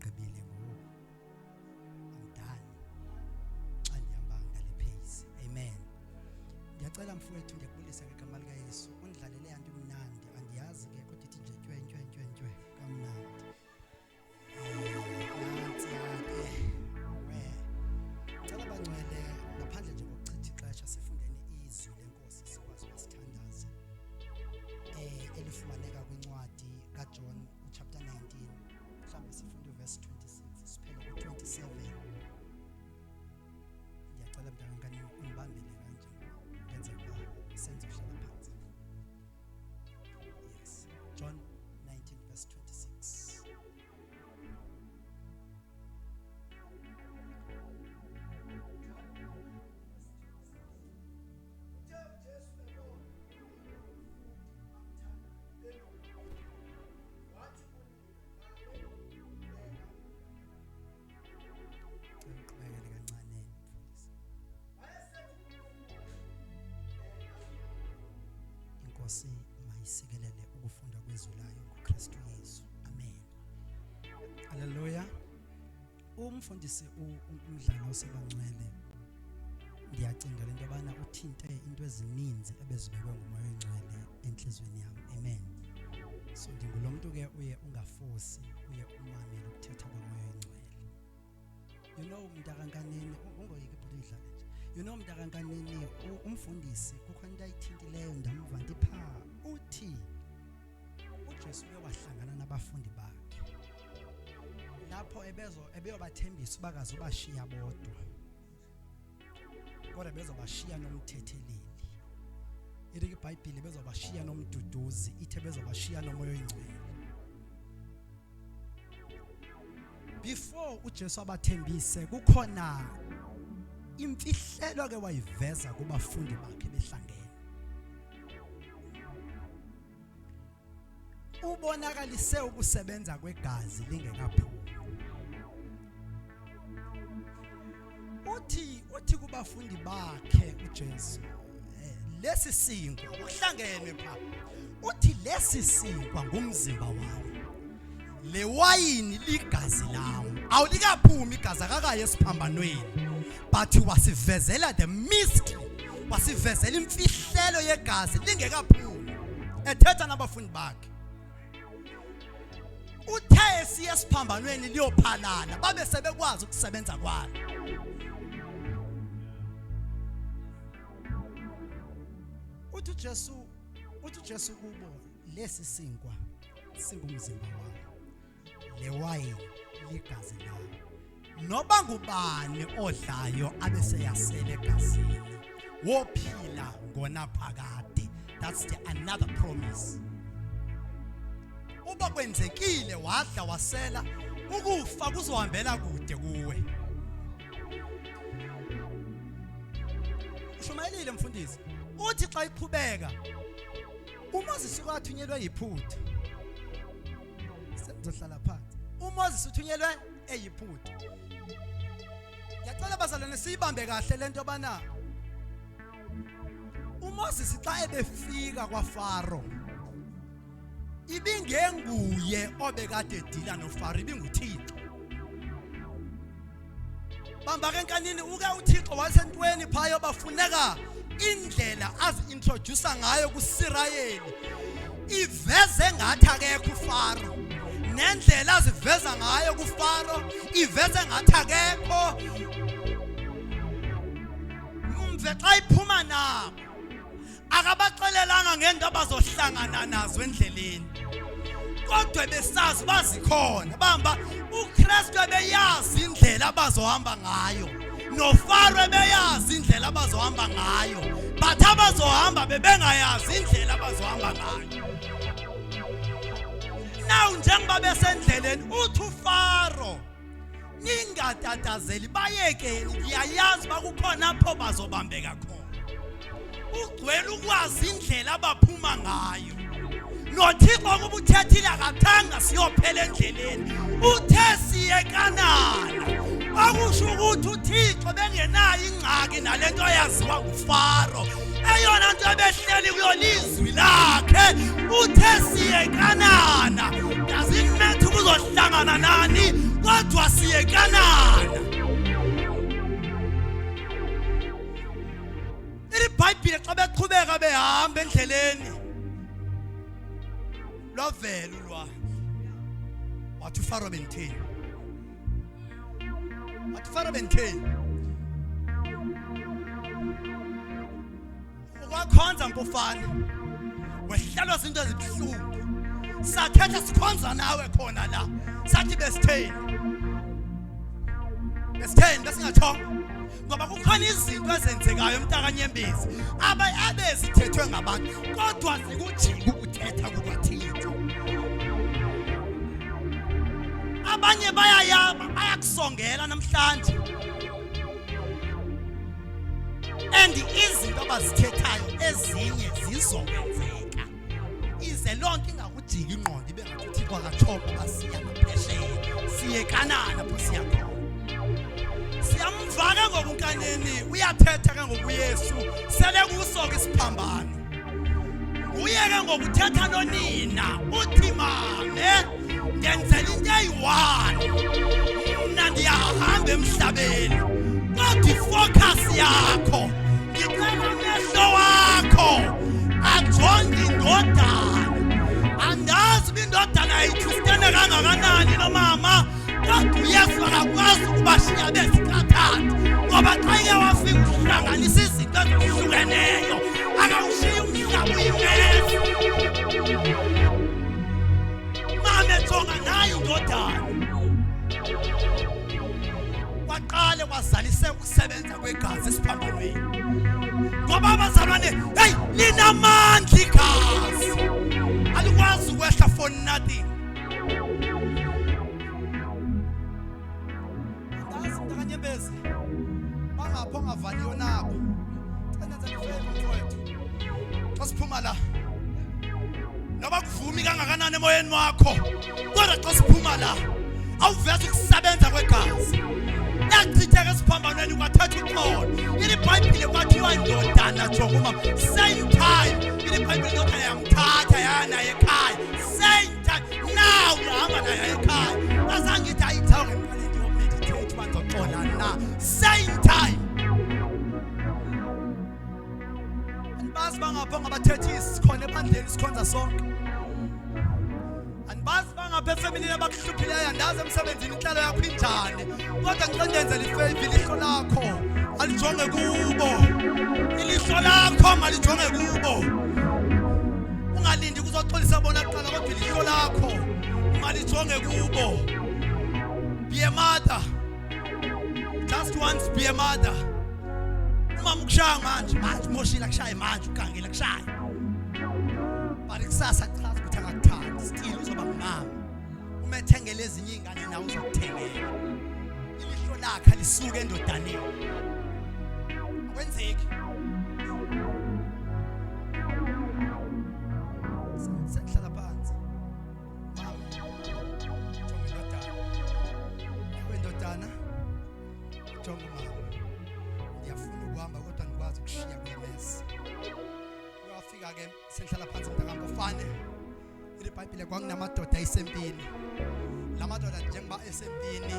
sendigqibile ngoku. I'm done. Xa ndihamba ngale pace. Amen. Ndiyacela mfowethu ndiyakubulisa ngegama lika Yesu. Undlalele yanto mnandi. Andiyazi ke kodwa ithi nje ntwe kamnandi. Cela bangcwele ngaphandle nje kokuchitha ixesha sifundeni izwi lenkosi sikwazi ukusithandaza. Elifumaneka kwincwadi kaJohn chapter 19 mhlawumbe sifunde verse 26 siphele ku27. Ndiyacela mntankani ungibambele kanje ngenze ukuba senze uhlala phansi. Yes, John 19 verse 26. Inkosi mayisikelele ukufunda kwezwi layo ngoKristu Yesu. Amen. Haleluya. Umfundisi umdlalo osebangcwele ndiyacinga lento yobana uthinte into ezininzi ebezibekwe ngumoya oyingcwele enhlizweni yami. Amen. So ndingulo muntu ke uye ungafosi uye umamele ukuthetha komoya oyingcwele. You know mntakankanini ungoyiki budidla nje. You know mntakankanini umfundisi kukho into ayithintileyo ndamva ndipha uthi uJesu uyewahlangana nabafundi bakhe lapho ebeyobathembisa ubakazi ubashiya bodwa kodwa bezobashiya nomthetheleli. Ithi iBhayibheli bezobashiya nomduduzi ithe bezobashiya nomoya oyingcwele. Before uJesu abathembise kukhona imfihlelo ke wayiveza kubafundi bakhe behlangene. Ubonakalise ukusebenza kwegazi lingekaphumi. Uthi kubafundi bakhe uJesu lesi sinkwa uhlangene pha. Uthi lesi sinkwa ngumzimba wami. Le wayini ligazi lawo. Awulikaphumi igazi akakaye esiphambanweni. But wasivezela the mystery. Wasivezela imfihlelo yegazi lingekaphumi. Ethetha nabafundi bakhe. Uthe siya esiphambanweni liyophalana babe sebekwazi ukusebenza kwalo. Uthi Jesu kubo lesi sinkwa singumzimba wami. Le wayini ligazi lawo. Noba ngubani odlayo abeseyasele egazini wophila ngonaphakade. That's another promise. Uba kwenzekile wadla wasela ukufa kuzohambela kude kuwe. Ushumayelile mfundisi. Uthi xa iqhubeka uMoses ukathunyelwe yiphutha. Sizohlala phansi. uMoses uthunyelwe eyiphutha. Ngiyacela bazalwane siyibambe kahle lento bana uMoses xa ebefika kwaFaro ibingenguye obekade edila noFaro ibinguThixo. Bamba ke enkanini uke uThixo wasentweni phayo bafuneka indlela azi-introduce ngayo kuSirayeli iveze ngathi akekho uFaro nendlela aziveza ngayo kuFaro iveze ngathi akekho umve xa iphuma nabo akabaxelelanga ngento abazohlangana nazo endleleni kodwa besazi bazikhona bamba uKristu beyazi indlela abazohamba ngayo noFaro beyazi indlela abazohamba ngayo but abazohamba bebengayazi indlela abazohamba ngayo. Now njengoba besendleleni uthi uFaro ningatatazeli bayekeni ngiyayazi bakukhona apho bazobambeka khona ugcwele ukwazi indlela abaphuma ngayo noThixo kuba uthethile akathanga siyophela endleleni uthe siyekanana akusho ukuthi uThixo bengenayo ingxaki nalento yaziwa nguFaro eyona nto ebehleli kuyolizwi lakhe uthe siyekanana yazimethu kuzohlangana nani kodwa siyekanana. iBhayibhile xa beqhubeka behamba endleleni lovelo lwa wathi uFaro bentheni ukwakhonza nkufana wehlalwa izinto ezibuhlungu sathetha sikhonza nawe khona la sathi besitheni besingathonga ngoba kukhona izinto ezenzekayo emntakanyembezi abezithethwe ngabantu kodwa zikujika ukuthetha kukaThixo. Abanye bayakusongela namhlanje and izinto abazithethayo ezinye zizokwenzeka ize lonke ingakujika ingqondo ibe ngathi uThixo akathomba basiya ngaphesheya siyekanana pho siyakhona. Siyamva ke ngokunkaneni uyathetha ke ngokuYesu sele kusoka isiphambano. Uye ke ngokuthetha nonina uthi mame ngenzela into eyi-1 mina ndiyahamba emhlabeni kodwa ifocus yakho ngicela amehlo wakho ajonge indodana. Andazi uba indodana ayithistene kangakanani nomama kodwa uYesu akakwazi ukubashiya besikhathana ngoba xa ike wafika uhlanganisa izinto ezihlukeneyo akawushiyi umhlaba uyimesi. Mame jonga nayo indodana waqale wazalise ukusebenza kwegazi esiphambanweni ngoba abazalwane hey linamandla igazi alikwazi ukwehla for nothing. Mntakanyembezi bangapho ongavaniyo nabo cenenza ngifeva mfowethu xa siphuma la noba kuvumi kangakanani emoyeni wakho kodwa xa siphuma la awuveza ukusebenza kwegazi yachitheka esiphambanweni kwathatha uxolo. iBhayibhile kwathiwa indodana jonga umama same time. iBhayibhile indodana yamthatha yanaye ekhaya same time now uhamba naye ekhaya azangithi ayithawe ngemqaleni yomeditate banzoxola na same time. Andibazi bangapho ngabathethisi sikhona ebandleni sikhonza sonke. Andibazi bangapha efemelini abakuhluphileyo andazi emsebenzini inhlalo yakho injani kodwa ngicela ndenzele ifavor ilihlo lakho alijonge kubo. Ilihlo lakho malijonge kubo. Ungalindi kuzoxolisa bona kuqala kodwa ilihlo lakho malijonge kubo. Be a mother. Just once be a mother. Umama ukushaya manje umoshile akushaye manje ugangile akushaye. But kusasa chaza ukuthi akakuthandi still uzoba ngumama. Umethengele ezinye izingane nawe uzokuthengela. Ilihlo lakhe lisuke endodaneni. Akwenzeki. Senhlala phansi. Mama. Jonga indodana. Indodana. Jonga mama. Ngiyafuna ukuhamba kodwa ngikwazi ukushiya kwemesi. Uyafika ke senhlala phansi mntakami ufane. iBhayibhile kwakunamadoda ayisempini. Lamadoda njengoba esempini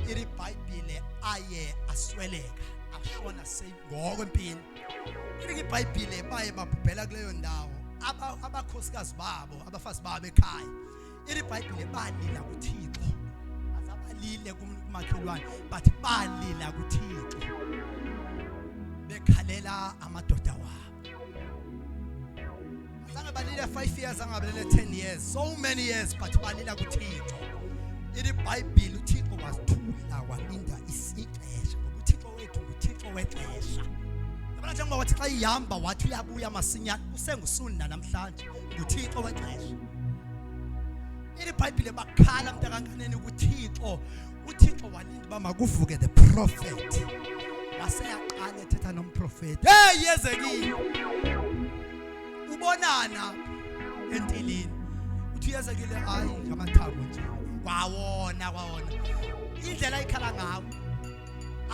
iBhayibhile aye asweleka ashona seyigokwempini. iBhayibhile baye babhubhela kuleyo ndawo abakhosikazi babo abafazi babo ekhaya. iBhayibhile balila kuThixo azabalile kumakhelwane but balila kuThixo bekhalela amadoda wabo. Azange balile 5 years angabalile 10 years so many years but balila kuThixo. iBhayibhile uThixo wasithula walinda isixesha ngoba uThixo wethu nguThixo wexesha. Yabona njengoba wathi xa ihamba wathi uyabuya masinyane usengusuni namhlanje nguThixo wexesha. iBhayibhile bakhala mntakankaneni kuThixo. uThixo walinda uba makuvuke the prophet. Waseyaqala ethetha nomprofeti. Hey yezekile. Ubonana entilini. Uthi yezekile hayi ngamathambo nje. Kwawona indlela ayikhala ngawo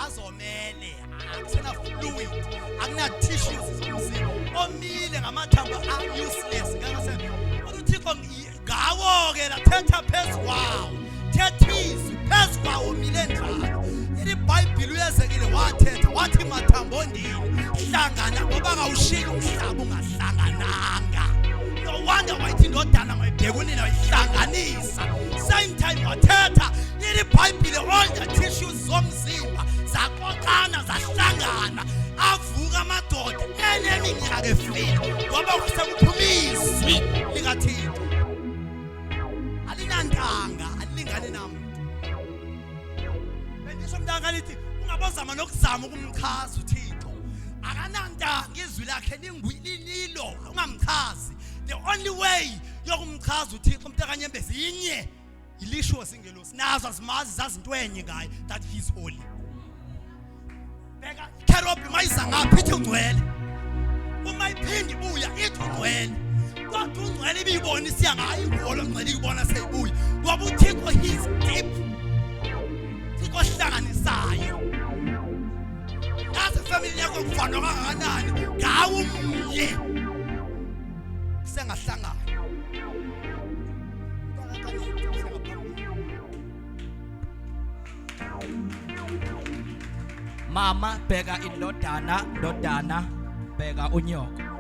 azomele akusena fluid akuna tissues zomzimba omile ngamathambo useless ngakase uThixo ngawo ke lathetha phezulu kwawo wathetha izwi phezu kwawo mile njalo. IBhayibhile uyezekile wathetha wathi mathambondini hlangana ngoba kawushili umhlaba ungahlangananga. No wonder wayithi indodana mayibheke unina wayihlanganisa. Same time wathetha IBhayibhile all the tissues zomzimba zaqoqana zahlangana avuka amadoda eneminyaka efile ngoba kwasekuphuma izwi likaThixo. Alinantanga alilingani namuntu. Bendisho mntanga lithi ungabozama nokuzama ukumchaza uThixo. Akanantanga izwi lakhe lingwililo ungamchazi. The only way yokumchaza uThixo mntakanyembezi yinye ilisho singelosi nazo azimazi zazinto enye ngaye that he is holy. Beka kerobi mayiza ngapha ithi ungcwele. Uma iphindi ibuya ithi ungcwele. Kodwa ungcwele ibiyibona isiya ngayo ingolo ngcwele ibona seyibuya. Ngoba uThixo he is deep. Thixo hlanganisayo. Ngaze family yakho kufanwa kangakanani ngawo umnye. Sengahlangana. Mama bheka indodana, ndodana bheka unyoko.